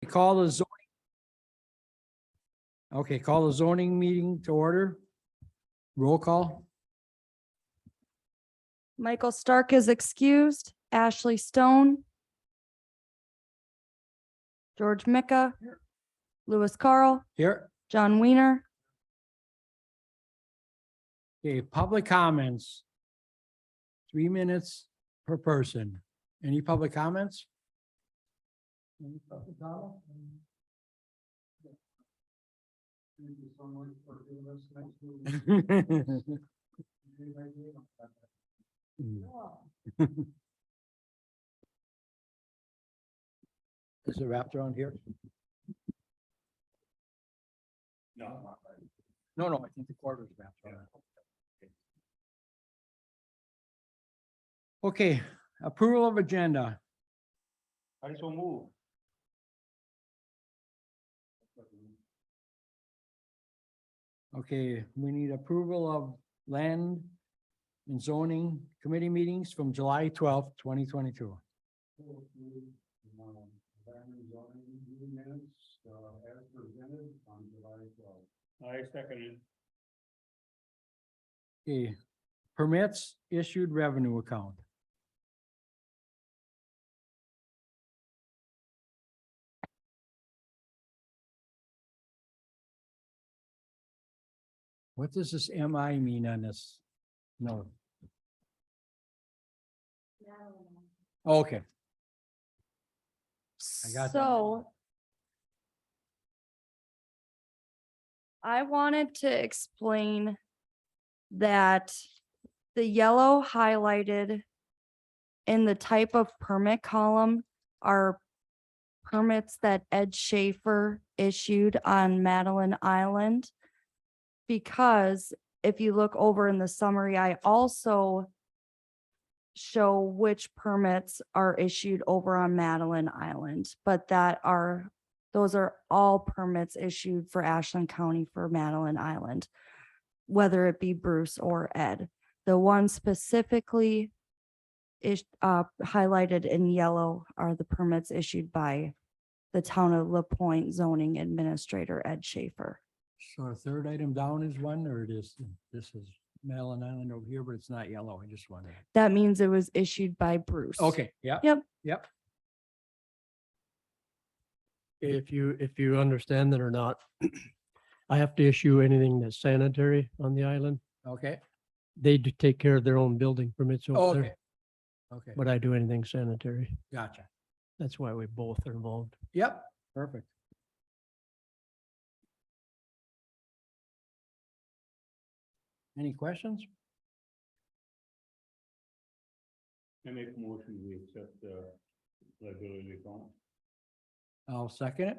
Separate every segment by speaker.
Speaker 1: Call the zoning. Okay, call the zoning meeting to order. Roll call.
Speaker 2: Michael Stark is excused. Ashley Stone. George Micka. Louis Carl.
Speaker 1: Here.
Speaker 2: John Weiner.
Speaker 1: Okay, public comments. 3 minutes per person. Any public comments? Any public comment? Thank you so much for giving us next meeting. Is the Raptor on here? No. No, I think the quarter's Raptor. Okay, approval of agenda.
Speaker 3: I so move.
Speaker 1: Okay, we need approval of land and zoning committee meetings from July 12th, 2022.
Speaker 3: I second it.
Speaker 1: Okay, permits issued revenue account. What does this MI mean on this? No. Okay, I got that.
Speaker 2: So I wanted to explain that the yellow highlighted in the type of permit column are permits that Ed Schaefer issued on Madeline Island. Because if you look over in the summary, I also show which permits are issued over on Madeline Island, but those are all permits issued for Ashland County for Madeline Island, whether it be Bruce or Ed. The one specifically is highlighted in yellow are the permits issued by the town of LaPointe zoning administrator, Ed Schaefer.
Speaker 1: So the third item down is one, or this is Madeline Island over here, but it's not yellow. I just wondered.
Speaker 2: That means it was issued by Bruce.
Speaker 1: Okay, yeah.
Speaker 2: Yep.
Speaker 1: Yep.
Speaker 4: If you understand that or not, I have to issue anything that's sanitary on the island.
Speaker 1: Okay,
Speaker 4: They do take care of their own building permits over
Speaker 1: okay.
Speaker 4: there,
Speaker 1: Okay,
Speaker 4: but I do anything sanitary.
Speaker 1: gotcha.
Speaker 4: That's why we both are involved.
Speaker 1: Yep, perfect. Any questions?
Speaker 3: I make a motion, we accept the liability account.
Speaker 1: I'll second it.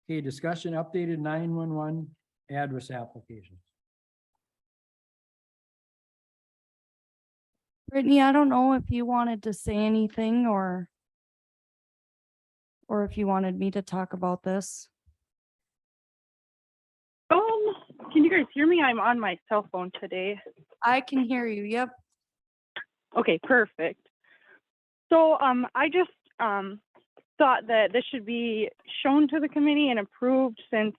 Speaker 1: Okay, discussion updated 911 address applications.
Speaker 2: Brittany, I don't know if you wanted to say anything or if you wanted me to talk about this.
Speaker 5: Can you guys hear me? I'm on my cell phone today.
Speaker 2: I can hear you. Yep.
Speaker 5: Okay, perfect. So I just thought that this should be shown to the committee and approved since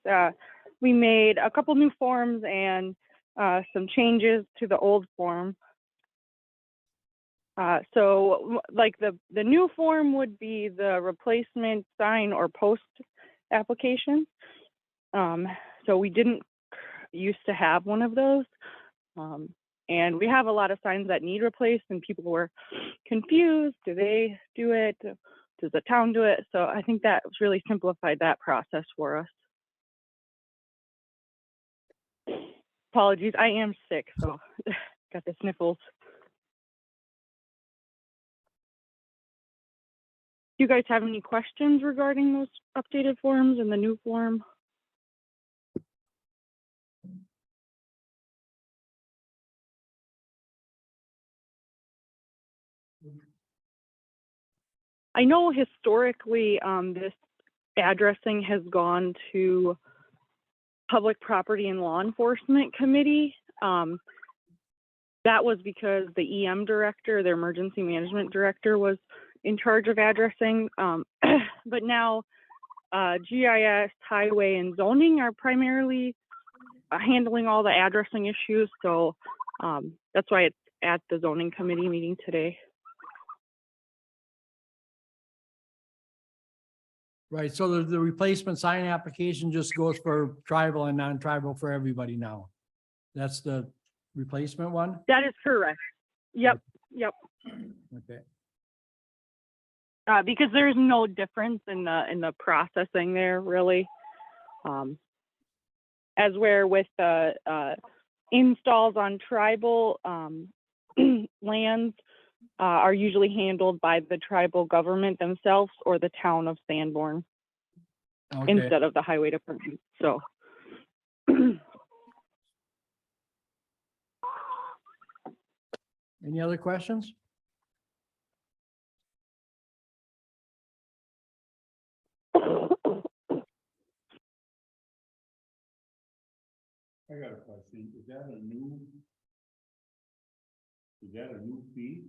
Speaker 5: we made a couple new forms and some changes to the old form. So like the new form would be the replacement sign or post application. So we didn't used to have one of those. And we have a lot of signs that need replaced and people were confused. Do they do it? Does the town do it? So I think that really simplified that process for us. Apologies, I am sick, so got the sniffles. Do you guys have any questions regarding those updated forms and the new form? I know historically this addressing has gone to Public Property and Law Enforcement Committee. That was because the EM director, the emergency management director, was in charge of addressing but now GIS, highway, and zoning are primarily handling all the addressing issues. So that's why it's at the zoning committee meeting today.
Speaker 1: Right, so the replacement sign application just goes for tribal and non-tribal for everybody now. That's the replacement one?
Speaker 5: That is correct. Yep.
Speaker 1: Okay.
Speaker 5: Because there's no difference in the processing there really. As where with the installs on tribal lands are usually handled by the tribal government themselves or the town of Sanborn
Speaker 1: Okay,
Speaker 5: instead of the highway department. So
Speaker 1: any other questions?
Speaker 3: I got a question. Is that a new fee?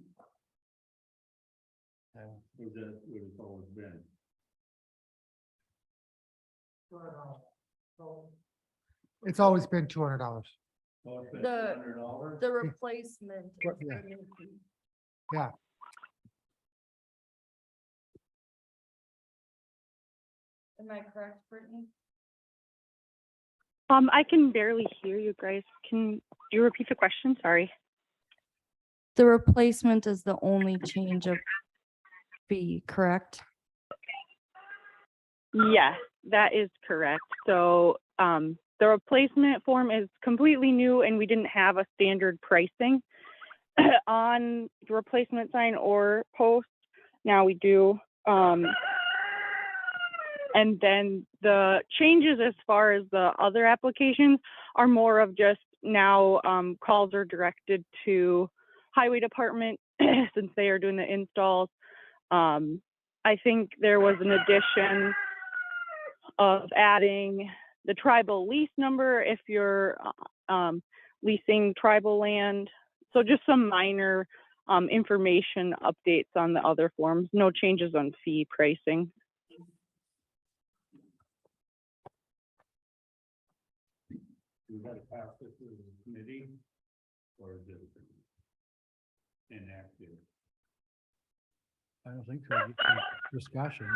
Speaker 3: Or is that what it's always been?
Speaker 6: It's always been $200.
Speaker 3: Oh, it's been
Speaker 2: The-
Speaker 3: $200?
Speaker 2: The replacement. is
Speaker 6: Yeah.
Speaker 2: the new fee.
Speaker 6: Yeah,
Speaker 2: Am I correct, Brittany?
Speaker 5: I can barely hear you guys. Can you repeat the question? Sorry.
Speaker 2: The replacement is the only change of fee, correct?
Speaker 5: Yes, that is correct. So the replacement form is completely new and we didn't have a standard pricing on the replacement sign or post. Now we do. And then the changes as far as the other applications are more of just now calls are directed to highway department since they are doing the installs. I think there was an addition of adding the tribal lease number if you're leasing tribal land. So just some minor information updates on the other forms, no changes on fee pricing.
Speaker 3: We gotta pass this as a committee, or is it inactive?
Speaker 1: I don't think so. Discussion.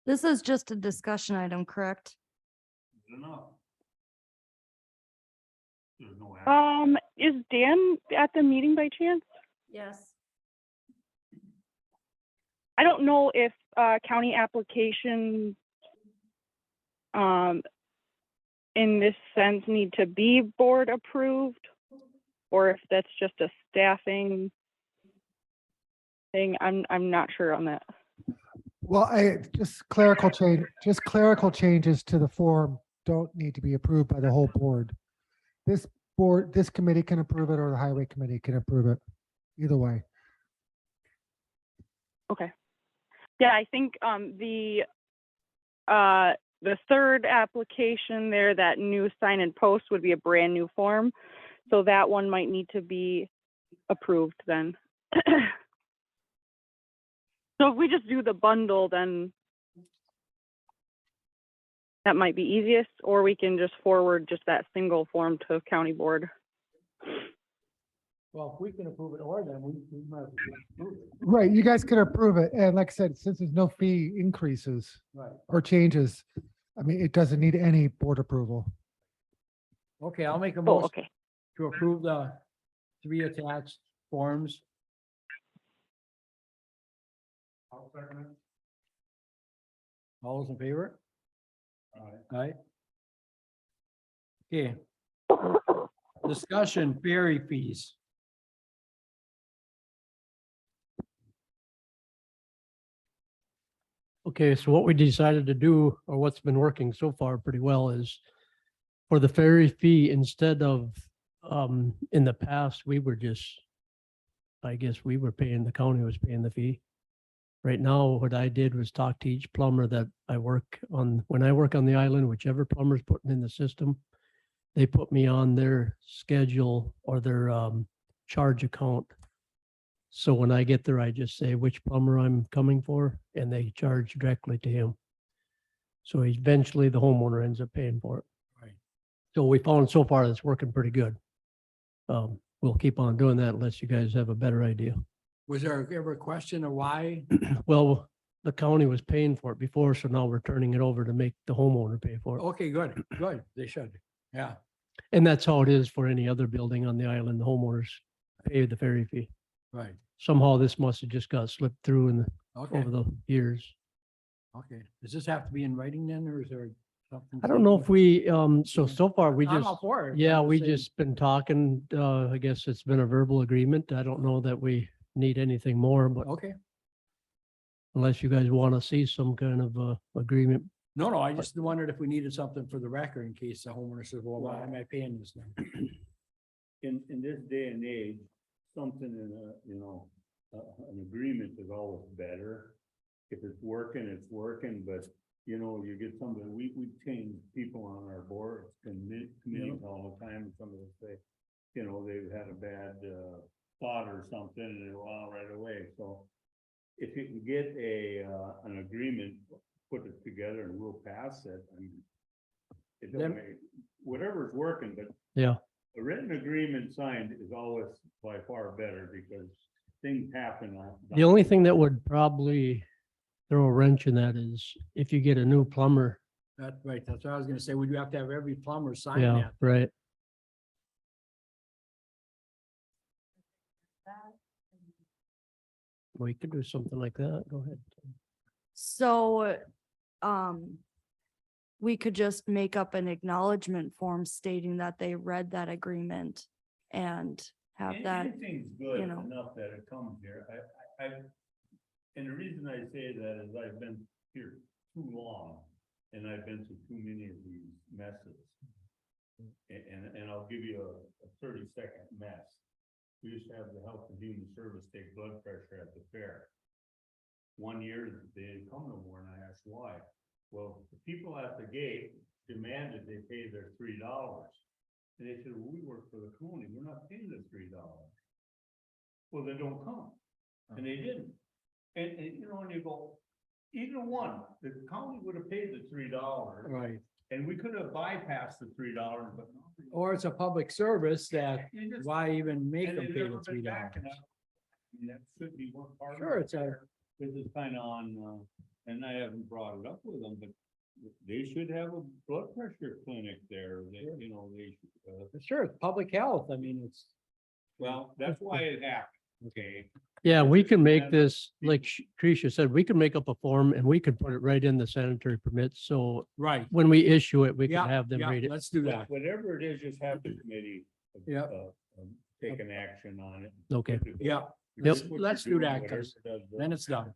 Speaker 2: This is just a discussion item, correct?
Speaker 3: Is it enough? There's no action.
Speaker 5: Is Dan at the meeting by chance?
Speaker 2: Yes.
Speaker 5: I don't know if county applications in this sense need to be board approved, or if that's just a staffing thing. I'm not sure on that.
Speaker 6: well, just clerical changes to the form don't need to be approved by the whole board. This committee can approve it or the highway committee can approve it, either way.
Speaker 5: Okay. Yeah, I think the third application there, that new sign and post would be a brand new form. So that one might need to be approved then. So if we just do the bundle, then that might be easiest, or we can just forward just that single form to county board.
Speaker 1: Well, if we can approve it or then we might as well approve it.
Speaker 6: Right, you guys can approve it. And like I said, since there's no fee increases
Speaker 1: Right.
Speaker 6: or changes, I mean, it doesn't need any board approval.
Speaker 1: Okay, I'll make a
Speaker 5: Oh,
Speaker 1: motion
Speaker 5: okay.
Speaker 1: to approve the 3 attached forms.
Speaker 3: I'll second it.
Speaker 1: All those in favor?
Speaker 3: Aye.
Speaker 1: Aye. Okay. Discussion, ferry fees.
Speaker 4: Okay, so what we decided to do, or what's been working so far pretty well, is for the ferry fee, instead of, in the past, we were just, I guess we were paying, the county was paying the fee. Right now, what I did was talk to each plumber that I work on, when I work on the island, whichever plumber's putting in the system, they put me on their schedule or their charge account. So when I get there, I just say which plumber I'm coming for and they charge directly to him. So eventually the homeowner ends up paying for it.
Speaker 1: Right.
Speaker 4: So we found so far that's working pretty good. We'll keep on doing that unless you guys have a better idea.
Speaker 1: Was there ever a question of why?
Speaker 4: Well, the county was paying for it before, so now we're turning it over to make the homeowner pay for it.
Speaker 1: Okay, good, good. They should. Yeah.
Speaker 4: And that's how it is for any other building on the island. The homeowners pay the ferry fee.
Speaker 1: Right.
Speaker 4: Somehow this must have just got slipped through
Speaker 1: Okay.
Speaker 4: over the years.
Speaker 1: Okay. Does this have to be in writing then, or is there something?
Speaker 4: I don't know if we, so far we
Speaker 1: I'm
Speaker 4: just,
Speaker 1: all for it.
Speaker 4: yeah,
Speaker 1: I'm
Speaker 4: we
Speaker 1: saying-
Speaker 4: just been talking, I guess it's been a verbal agreement. I don't know that we need anything more, but
Speaker 1: Okay.
Speaker 4: unless you guys want to see some kind of, agreement.
Speaker 1: No, I just wondered if we needed something for the record in case the homeowner says, well, why am I paying this now?
Speaker 3: In this day and age, something in a, you know, an agreement is always better. If it's working, but you know, you get somebody, we change people on our board, committees all the time, and some of them say, you know, they've had a bad, thought or something, and they're on right away, so. If you can get an agreement, put it together and we'll pass it, I mean. It don't
Speaker 1: Then-
Speaker 3: make, whatever's working, but
Speaker 4: Yeah.
Speaker 3: a written agreement signed is always by far better because things happen.
Speaker 4: The only thing that would probably throw a wrench in that is if you get a new plumber.
Speaker 1: That's right. That's what I was gonna say. Would you have to have every plumber sign
Speaker 4: Yeah,
Speaker 1: that?
Speaker 4: right. We could do something like that. Go ahead.
Speaker 2: So, we could just make up an acknowledgement form stating that they read that agreement and have that.
Speaker 3: Anything's good
Speaker 2: you know.
Speaker 3: enough that it comes here. And the reason I say that is I've been here too long and I've been through too many of these messes. And I'll give you a 30-second mess. We used to have the Health and Human Service take blood pressure at the fair. 1 year, they didn't come no more, and I asked why. Well, the people at the gate demanded they pay their $3. And they said, well, we work for the county, we're not paying the $3. Well, they don't come, and they didn't. And you know, and you go, either one, the county would have paid the $3,
Speaker 1: Right.
Speaker 3: and we could have bypassed the $3, but. no, they-
Speaker 1: Or it's a public service that,
Speaker 3: You just-
Speaker 1: why even make
Speaker 3: and
Speaker 1: them
Speaker 3: they've
Speaker 1: pay
Speaker 3: never
Speaker 1: the
Speaker 3: been
Speaker 1: $3?
Speaker 3: back, and I mean, that should be one part. of
Speaker 1: Sure,
Speaker 3: it.
Speaker 1: it's a,
Speaker 3: This is kind of on, and I haven't brought it up with them, but they should have a blood pressure clinic there. They, you know, they,
Speaker 1: sure, it's public health. I mean, it's,
Speaker 3: well, that's why it happened, okay?
Speaker 4: Yeah, we can make
Speaker 3: And
Speaker 4: this, like Tricia said, we can make up a form and we could put it right in the sanitary permits. So
Speaker 1: right.
Speaker 4: when we issue it, we
Speaker 1: Yeah,
Speaker 4: can have them
Speaker 1: yeah,
Speaker 4: read it.
Speaker 1: let's do that.
Speaker 3: Whatever it is, just have the committee.
Speaker 1: Yeah.
Speaker 3: Take an action on it.
Speaker 4: Okay,
Speaker 1: Yeah,
Speaker 4: Yep.
Speaker 3: Just what
Speaker 1: Let's
Speaker 3: you're
Speaker 1: do
Speaker 3: doing,
Speaker 1: that,
Speaker 3: whatever
Speaker 1: 'cause
Speaker 3: does the-
Speaker 1: then it's done.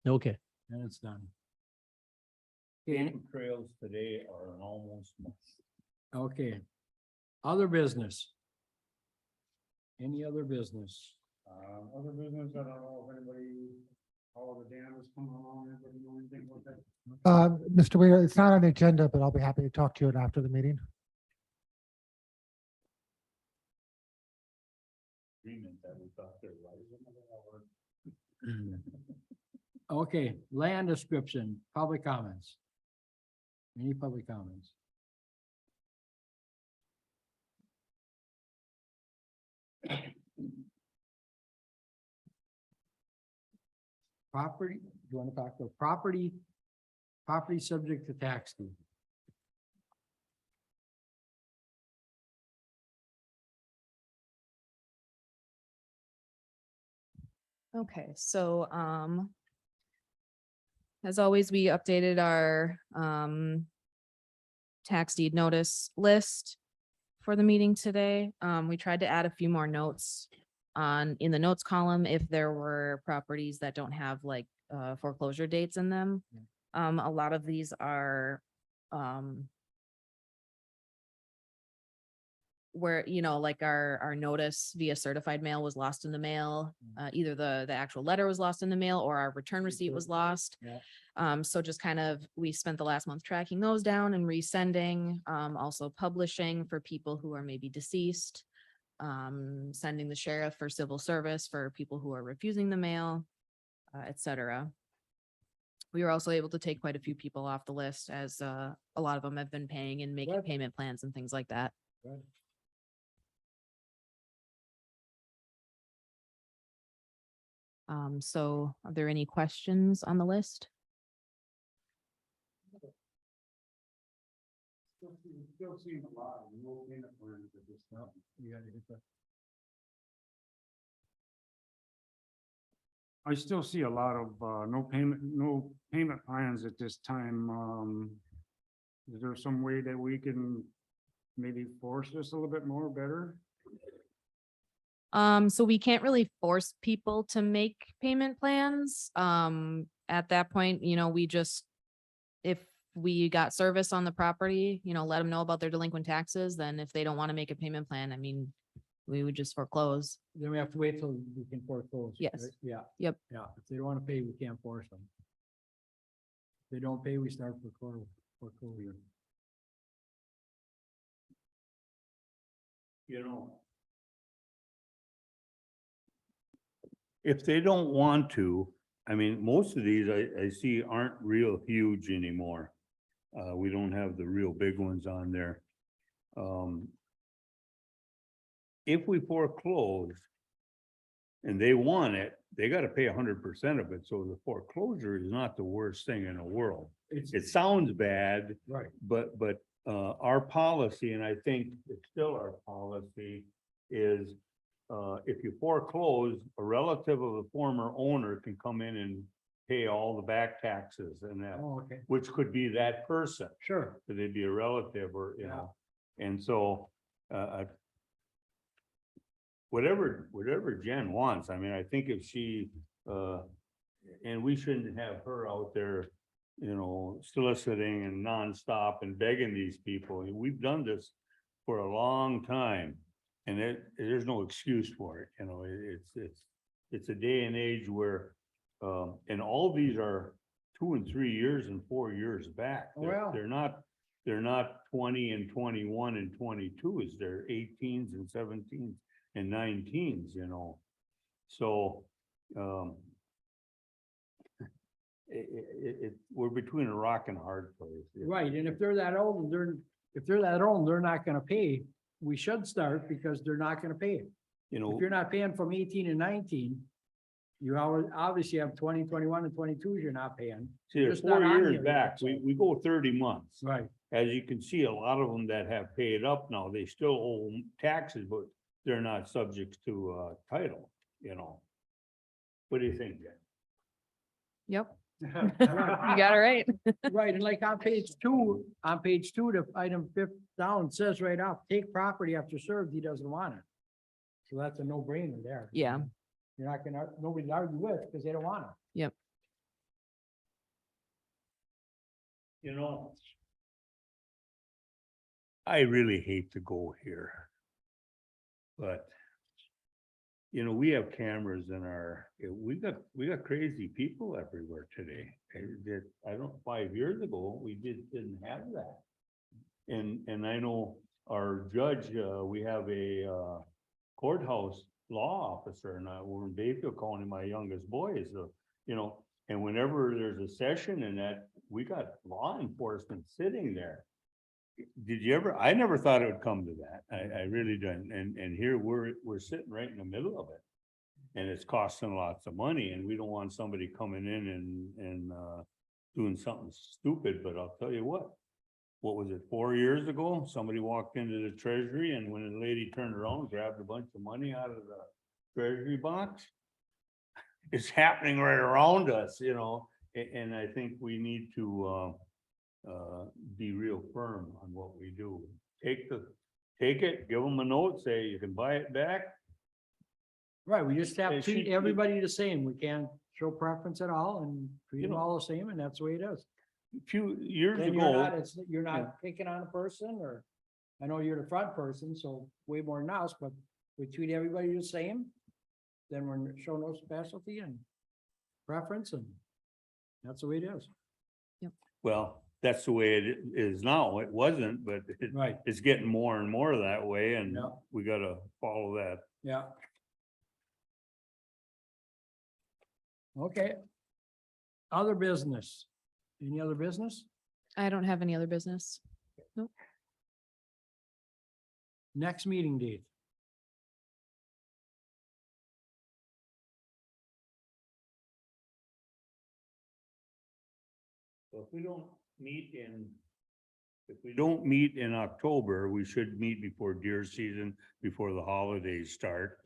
Speaker 4: okay.
Speaker 1: Then it's done.
Speaker 3: Paper trails today are an almost must.
Speaker 1: Okay. Other business? Any other business?
Speaker 3: Other business, I don't know if anybody, all the dam is coming along, anybody know anything about that?
Speaker 6: Mr. Weir, it's not on the agenda, but I'll be happy to talk to you after the meeting.
Speaker 3: Agreement that we thought there was.
Speaker 1: Okay, land description, public comments. Any public comments? Property, you want to talk about property? Property subject to tax deed.
Speaker 7: Okay, so, as always, we updated our, tax deed notice list for the meeting today. We tried to add a few more notes in the notes column if there were properties that don't have like, foreclosure dates in them. A lot of these are, where, you know, like our notice via certified mail was lost in the mail. Either the actual letter was lost in the mail or our return receipt was lost.
Speaker 1: Yeah.
Speaker 7: So just kind of, we spent the last month tracking those down and resending, also publishing for people who are maybe deceased. sending the sheriff for civil service for people who are refusing the mail, et cetera. We were also able to take quite a few people off the list as a lot of them have been paying and making
Speaker 1: Good.
Speaker 7: payment plans and things like that.
Speaker 1: Good.
Speaker 7: So are there any questions on the list?
Speaker 3: Still seeing a lot of no payment plans at this time.
Speaker 1: You gotta hit the-
Speaker 8: I still see a lot of, no payment plans at this time. Is there some way that we can maybe force this a little bit more better?
Speaker 7: So we can't really force people to make payment plans. At that point, we just, if we got service on the property, let them know about their delinquent taxes, then if they don't want to make a payment plan, I mean, we would just foreclose.
Speaker 1: Then we have to wait till we can foreclose.
Speaker 7: Yes.
Speaker 1: right? Yeah.
Speaker 7: Yep.
Speaker 1: Yeah, if they don't wanna pay, we can't force them. If they don't pay, we start foreclosure.
Speaker 3: You know. If they don't want to, I mean, most of these I see aren't real huge anymore. We don't have the real big ones on there. If we foreclose and they want it, they gotta pay 100% of it, so the foreclosure is not the worst thing in the world. It sounds bad,
Speaker 1: Right.
Speaker 3: but our policy, and I think it's still our policy, is if you foreclose, a relative of the former owner can come in and pay all the back taxes and that,
Speaker 1: Oh, okay,
Speaker 3: which could be that person.
Speaker 1: sure.
Speaker 3: So they'd be a relative or, you know, and so, whatever Jen wants, I mean, I think if she, and we shouldn't have her out there, soliciting and nonstop and begging these people. We've done this for a long time. And there's no excuse for it, it's a day and age where, and all these are 2 and 3 years and 4 years back.
Speaker 1: Well.
Speaker 3: They're not 20 and 21 and 22s, they're 18s and 17s and 19s, So, we're between a rock and a hard place.
Speaker 1: Right, and if they're that old, they're not gonna pay. We should start because they're not gonna pay. If you're not paying from 18 and 19, you obviously have 20, 21 and 22s you're not paying.
Speaker 3: See, they're
Speaker 1: just not
Speaker 3: 4
Speaker 1: on
Speaker 3: years
Speaker 1: here
Speaker 3: back,
Speaker 1: yet, so-
Speaker 3: we go 30 months.
Speaker 1: Right.
Speaker 3: As you can see, a lot of them that have paid up now, they still owe taxes, but they're not subject to title, What do you think, Jen?
Speaker 7: Yep. You got it right.
Speaker 1: Right, and like on page two, the item 5th down says right off, take property after served, he doesn't want it. So that's a no-brainer there.
Speaker 7: Yeah.
Speaker 1: You're not gonna, nobody to argue with, because they don't want it.
Speaker 7: Yep.
Speaker 3: I really hate to go here. But, we have cameras in we got crazy people everywhere today. I don't, 5 years ago, we didn't have that. And I know our judge, we have a courthouse law officer, and we're in Bayfield County, my youngest boy is, and whenever there's a session and that, we got law enforcement sitting there. Did you ever, I never thought it would come to that. I really didn't. And here we're sitting right in the middle of it. And it's costing lots of money, and we don't want somebody coming in and doing something stupid, but I'll tell you what was it, 4 years ago? Somebody walked into the treasury, and when the lady turned around, grabbed a bunch of money out of the treasury box. It's happening right around us, and I think we need to be real firm on what we do. Take it, give them a note, say you can buy it back.
Speaker 1: Right, we just have
Speaker 3: And
Speaker 1: to treat
Speaker 3: she-
Speaker 1: everybody the same. We can't show preference at all and treat them all the same, and that's the way it is.
Speaker 3: A few years
Speaker 1: Then
Speaker 3: ago,
Speaker 1: you're not picking on a person, or, I know you're the front person, so way more than us, but we treat everybody the same. Then we're show no specialty and preference, and that's the way it is.
Speaker 3: well, that's the way it is now. It wasn't, but
Speaker 1: Right,
Speaker 3: it's getting more and more that way and
Speaker 1: Yeah.
Speaker 3: we gotta follow that.
Speaker 1: yeah. Okay. Other business. Any other business?
Speaker 7: I don't have any other business.
Speaker 1: Next meeting date.
Speaker 3: So if we don't meet in, if we don't meet in October, we should meet before deer season, before the holidays start.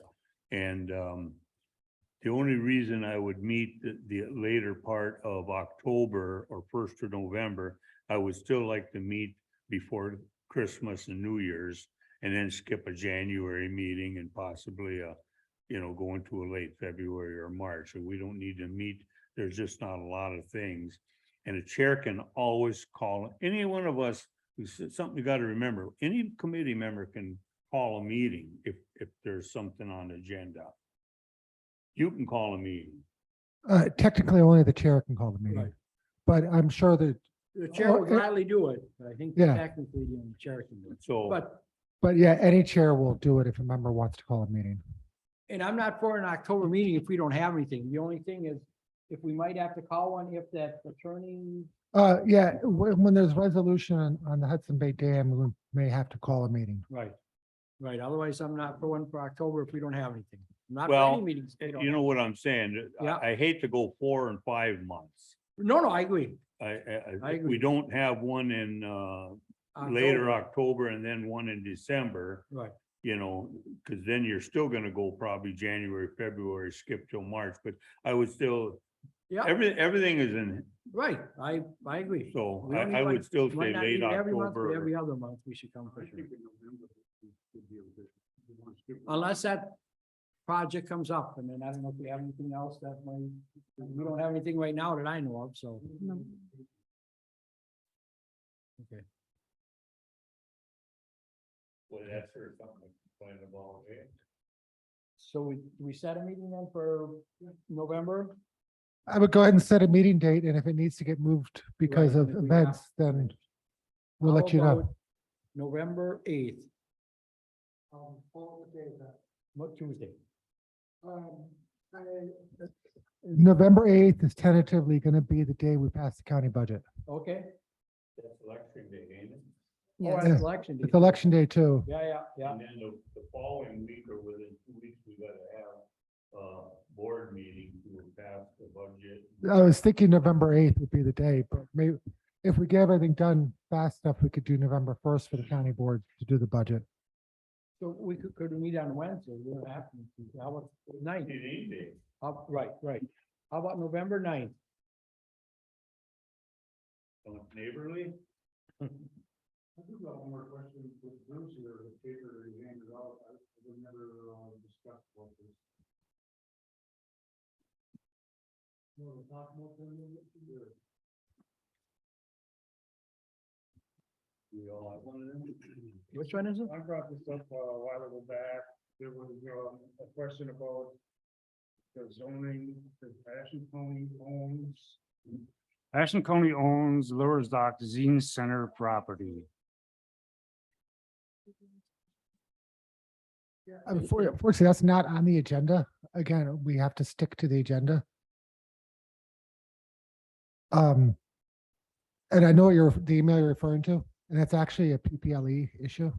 Speaker 3: And the only reason I would meet the later part of October or 1st of November, I would still like to meet before Christmas and New Year's and then skip a January meeting and possibly go into a late February or March. So we don't need to meet. There's just not a lot of things. And a chair can always call, any one of us, something you gotta remember, any committee member can call a meeting if there's something on the agenda. You can call a meeting.
Speaker 6: Technically, only the chair can call the meeting,
Speaker 1: Right.
Speaker 6: but I'm sure that,
Speaker 1: The chair will
Speaker 6: Oh,
Speaker 1: gladly do it, but I think
Speaker 6: Yeah.
Speaker 1: technically the chair can do it.
Speaker 3: So,
Speaker 1: But,
Speaker 6: yeah, any chair will do it if a member wants to call a meeting.
Speaker 1: and I'm not for an October meeting if we don't have anything. The only thing is, if we might have to call one if that attorney,
Speaker 6: Yeah, when there's resolution on the Hudson Bay Dam, we may have to call a meeting.
Speaker 1: right. Right, otherwise I'm not for one for October if we don't have anything. I'm not for
Speaker 3: Well,
Speaker 1: any meetings. if we don't
Speaker 3: you know
Speaker 1: have-
Speaker 3: what I'm saying?
Speaker 1: Yeah.
Speaker 3: I hate to go 4 and 5 months.
Speaker 1: No, I agree.
Speaker 3: I
Speaker 1: agree.
Speaker 3: we don't have one in later
Speaker 1: October.
Speaker 3: October and then one in December,
Speaker 1: Right,
Speaker 3: because then you're still gonna go probably January, February, skip till March, but I would still,
Speaker 1: yeah,
Speaker 3: everything is in,
Speaker 1: right, I agree.
Speaker 3: so
Speaker 1: We don't need
Speaker 3: I
Speaker 1: like-
Speaker 3: would still
Speaker 1: Might
Speaker 3: say
Speaker 1: not
Speaker 3: late
Speaker 1: need it every month, but
Speaker 3: October.
Speaker 1: every other month we should come for sure. Unless that project comes up, and then I don't know if we have anything else that might, we don't have anything right now that I know of, so.
Speaker 7: No.
Speaker 1: Okay.
Speaker 3: Well, that's sort of something to plan about, eh?
Speaker 1: So we set a meeting then for November?
Speaker 6: I would go ahead and set a meeting date, and if it needs to get moved because
Speaker 1: Right,
Speaker 6: of
Speaker 1: and if we
Speaker 6: events,
Speaker 1: have-
Speaker 6: then we'll
Speaker 1: How
Speaker 6: let you know.
Speaker 1: about November 8th. What Tuesday?
Speaker 6: November 8th is tentatively going to be the day we pass the county budget.
Speaker 1: Okay.
Speaker 3: That's election day, ain't it?
Speaker 1: Oh,
Speaker 7: Yes.
Speaker 1: that's election day.
Speaker 6: It's election day too.
Speaker 1: Yeah.
Speaker 3: And then the following week or within 2 weeks, we gotta have a board meeting to pass the budget.
Speaker 6: I was thinking November 8th would be the day, but maybe if we get everything done fast enough, we could do November 1st for the county board to do the budget.
Speaker 1: So we could we meet on Wednesday? We don't have to. How about 9th?
Speaker 3: Any day.
Speaker 1: Right. How about November 9th?
Speaker 3: Neighborly?
Speaker 8: I do got one more question with Bruce here, the paper he handed out, we never discussed what this.
Speaker 3: We all have one of them?
Speaker 1: Which one is it?
Speaker 8: I brought this up a while ago back, there was a question about the zoning, that Ashland County owns Lures Dock Zine Center property.
Speaker 6: Unfortunately, that's not on the agenda. Again, we have to stick to the agenda. And I know the email you're referring to, and that's actually a PPLE issue.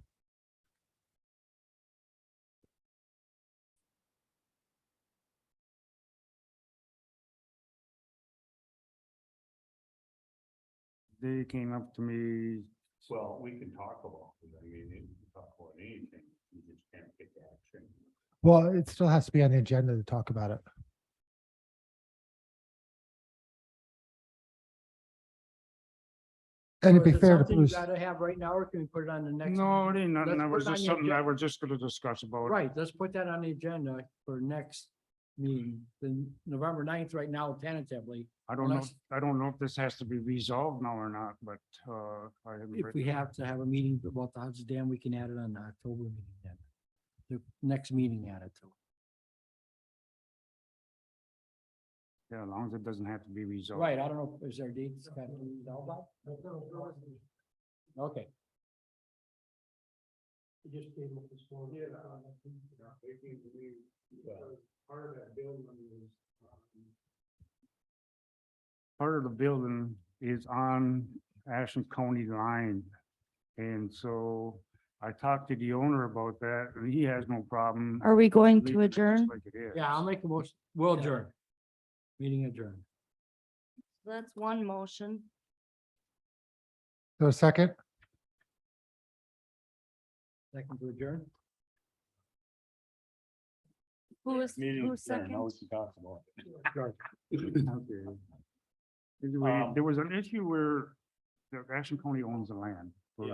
Speaker 8: They came up to me,
Speaker 3: Well, we can talk about it. I mean, we can talk about anything. You just can't take action.
Speaker 6: Well, it still has to be on the agenda to talk about it. And to
Speaker 1: So
Speaker 6: be
Speaker 1: is it
Speaker 6: fair to
Speaker 1: something you
Speaker 6: Bruce,
Speaker 1: Gotta have right now, or can we put it on the next?
Speaker 8: no, it ain't nothing,
Speaker 1: Let's
Speaker 8: that
Speaker 1: put
Speaker 8: was
Speaker 1: it on
Speaker 8: just
Speaker 1: the
Speaker 8: something that
Speaker 1: agenda.
Speaker 8: we're just gonna discuss about.
Speaker 1: Right, let's put that on the agenda for next meeting, then November 9th right now tentatively.
Speaker 8: I don't know,
Speaker 1: unless-
Speaker 8: I don't know if this has to be resolved now or not, but, I haven't.
Speaker 1: If we have to have a meeting about the Hudson Dam, we can add it on the October meeting then. The next meeting add it to.
Speaker 8: Yeah, as long as it doesn't have to be resolved.
Speaker 1: Right, I don't know, is there dates kind of resolved by? Okay.
Speaker 8: Part of the building is on Ashland County line. And so I talked to the owner about that and he has no problem.
Speaker 2: Are we going
Speaker 8: leaving
Speaker 2: to
Speaker 8: it just
Speaker 2: adjourn?
Speaker 8: like it is.
Speaker 1: Yeah, I'll make a motion, we'll adjourn. Meeting adjourned.
Speaker 2: That's one motion.
Speaker 6: So a second,
Speaker 1: Second to adjourn.
Speaker 2: Who's,
Speaker 3: Meeting
Speaker 2: who's
Speaker 3: adjourned, now we
Speaker 2: second?
Speaker 3: can talk about it.
Speaker 1: George.
Speaker 8: Okay. There was an issue where the Ashland County owns the land.